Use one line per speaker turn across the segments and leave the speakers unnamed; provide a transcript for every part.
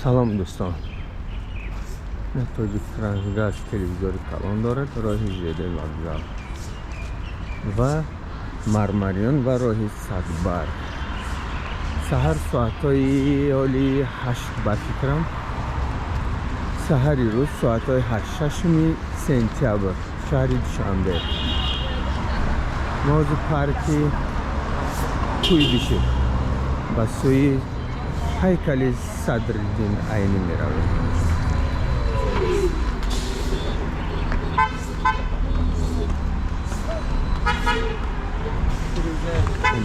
سلام دوستان. توجیک ترانزگاز تلویزیونی کلان دارد، راهی جده وقزل و مرمریان و راهی سادبارگ. سهر ساعتای اولی 8 با فکرم سهری روز ساعتای 8 سپتامبر شهر دوشنبه موضوع پارکی کوی بشه با سوی هیکل صدرالدین عینی می رویم.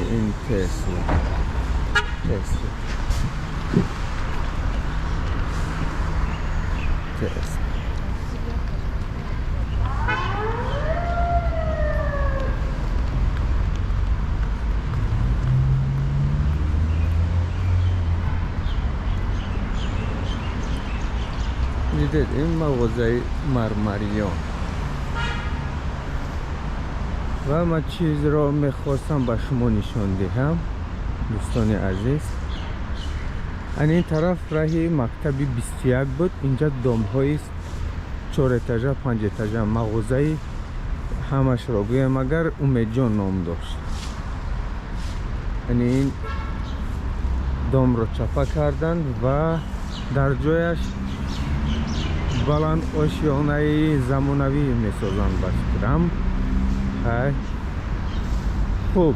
این تسلا دیدید این مغازه مرمریان و من چیز را میخواستم به شما نشان دهم دوستان عزیز. این طرف راهی مکتبی 21 بود. اینجا دام های 4 اتاجه 5 اتاجه مغازه همش را گویم اگر امید جان نام داشت. این دام را چپا کردند و در جایش بلند آشیانه زمانوی میسازند باشم. خوب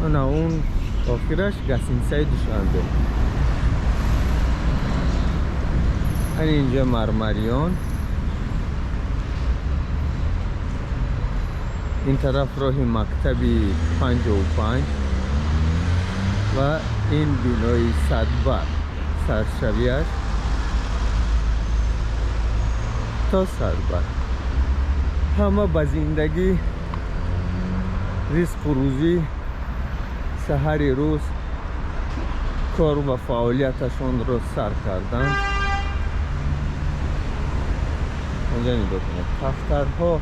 انا اون آخرش گسینسای دوشنبه. اینجا مرمریان، این طرف راهی مکتبی 55 و این بینای سادبارگ سرشویش تا سادبارگ. همه با زندگی رزق و روزی سحری روز کار و فعالیتشون رو سر کردن. اونجا نگاه کنید دفترها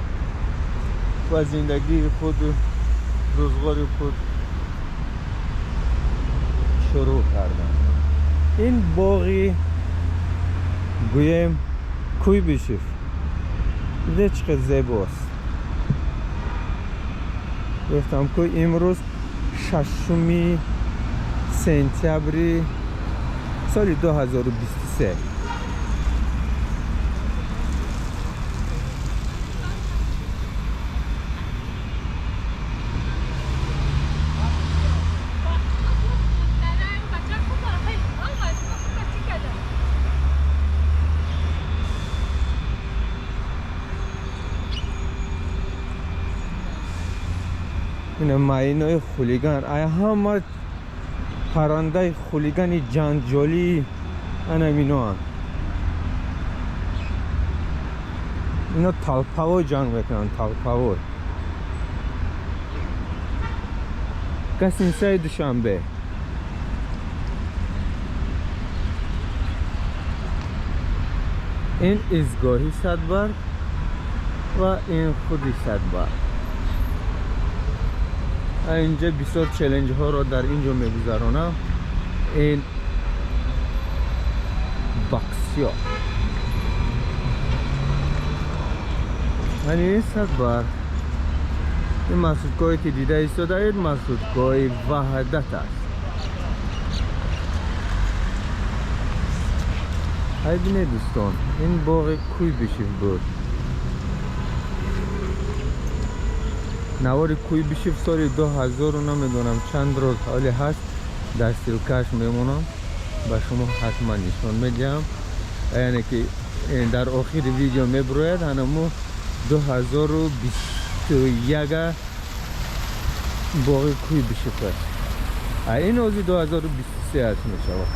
و زندگی خود روزگار خود شروع کردن. این باغی گویم کوی بشیف دیده چقدر زیباست. گفتم که امروز 6 سپتامبر سال 2023. این ماینای خولیگان آیا همه پرنده خولیگانی جنجالی اینا اینا تلپاو جنگ میکنن. تلپاو گسینسای دوشنبه. این ایستگاهی سادبارگ و این خودی سادبارگ. اینجا بسیار چالش ها را در اینجا میگذرانم. این باکسیا این سادبارگ. این مسجدگاهی که دیده ایستاده اید مسجدگاه وحدت است. های بینه دوستان این باغ کوی بشیف بود. نوار کوی بشیف سال 2000 رو نمیدونم چند روز حالی هست در سیلکاش میمونم با شما حتما نشان میدم. یعنی که در آخر ویدیو میبروید هنمو 2021 باقی کوی بشیف است. این اوزی 2023 هست میشود.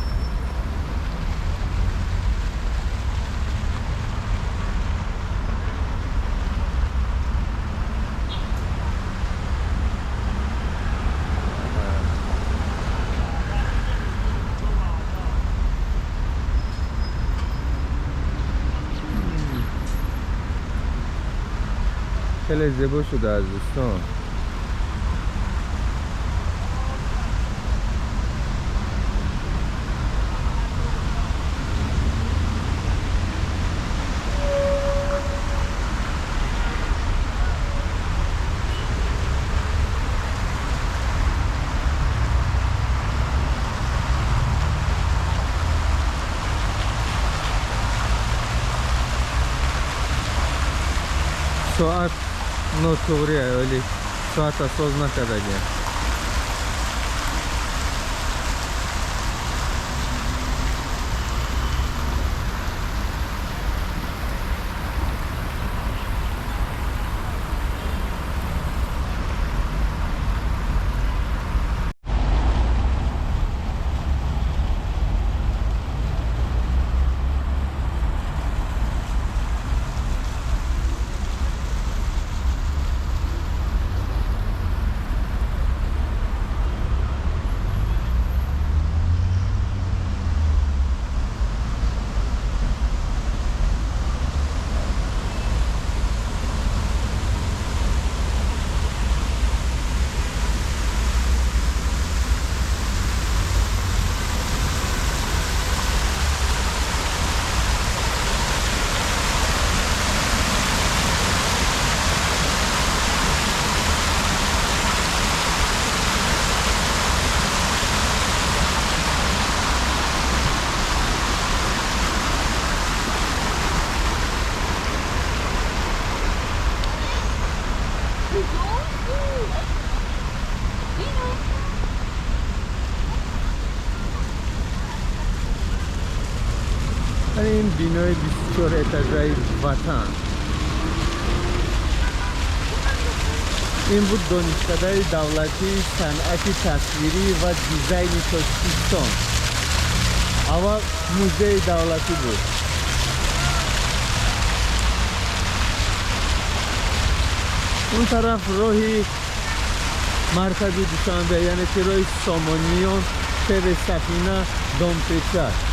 خیلی زیبا شده از دوستان. ساعت نوتوریه ولی ساعت اساس نکرده گه. این بینای 24 اتاژه وطن. این بود دانشکده دولتی صنعت تصویری و دیزاین تاجیکستان. اول موزه دولتی بود. اون طرف راهی مرکز دوشنبه، یعنی که راه سامانیان شهر سفینه دامپیچه.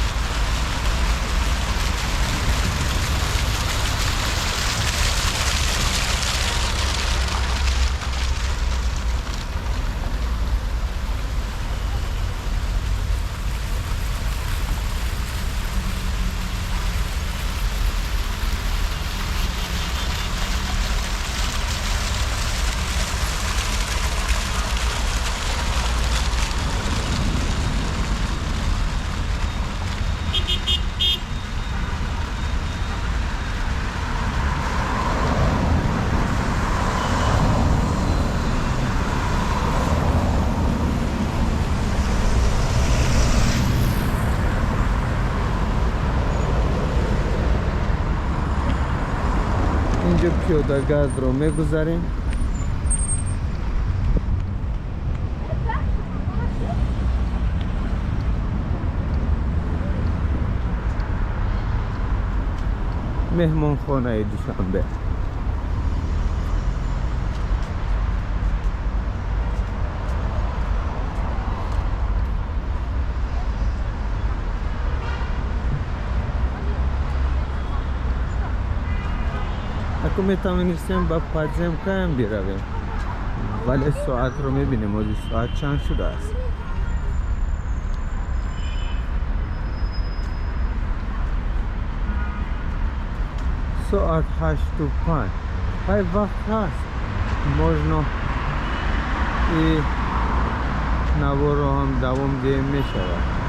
اینجا پیاده‌گرد رو میگذاریم. مهمان خانه دوشنبه. اگه میتونستیم با پاجم کم بیرویم، ولی ساعت رو میبینیم و ساعت چند شده است. ساعت 8:05. های وقت هست можна این نوار رو هم دوام دیم میشود.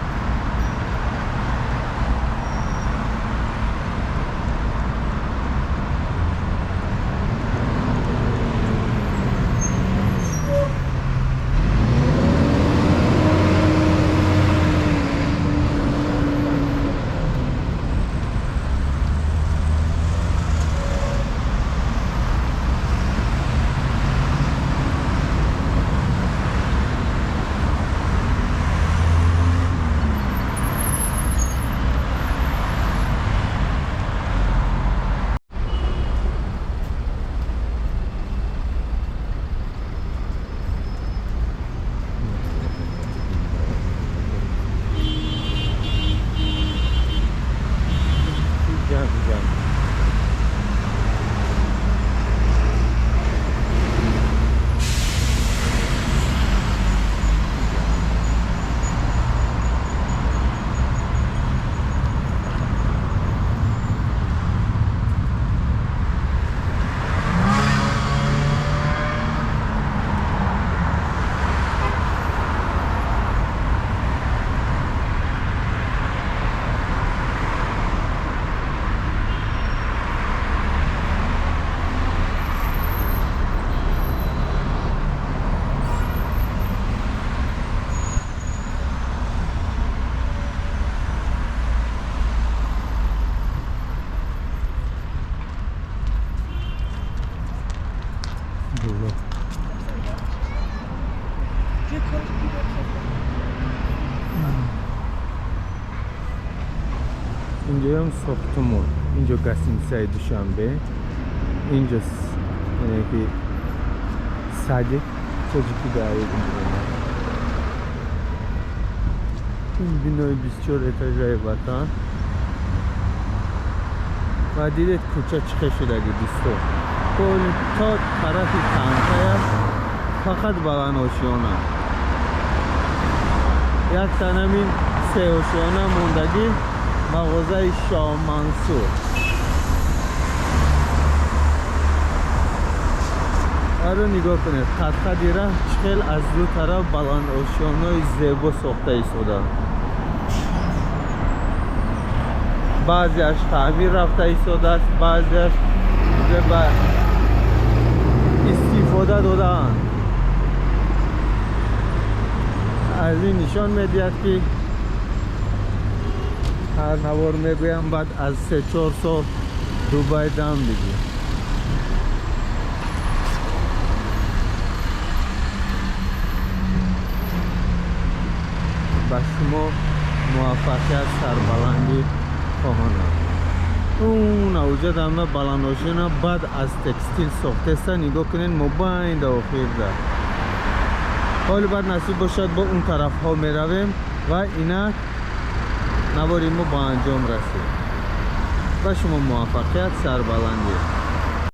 اینجا هم ساختمون. اینجا گسیمسای دوشنبه. اینجا که ساده تاجیکی داره. این بینای 24 اتاژهای وطن و دیدید کوچه چخه شده دوستو. کل تا طرف تنگه فقط بلند آشیانه. یک تنمین سه آشیانه موندگی مغازه شاهمنصور. آره نگاه کنید خط دیره چخیل از دو طرف بلند آشیانه زیبا ساخته ایستاده. بعضیش تعمیر رفته ایستاده است، بعضیش به استفاده دادن. از این نشان میدهد که هر نوار میگویم بعد از 3-4 سال دوباره دم بگیر. با شما موفقیت سربلندی خواهانم. اون اوجه دامه بلنداشینا بعد از تکستیل ساخته است. نگاه کنین مباین دا اخیر ده. حالا بعد نصیب باشد با اون طرف ها می رویم و اینا نواری ما با انجام رسید. با شما موفقیت سربلندی.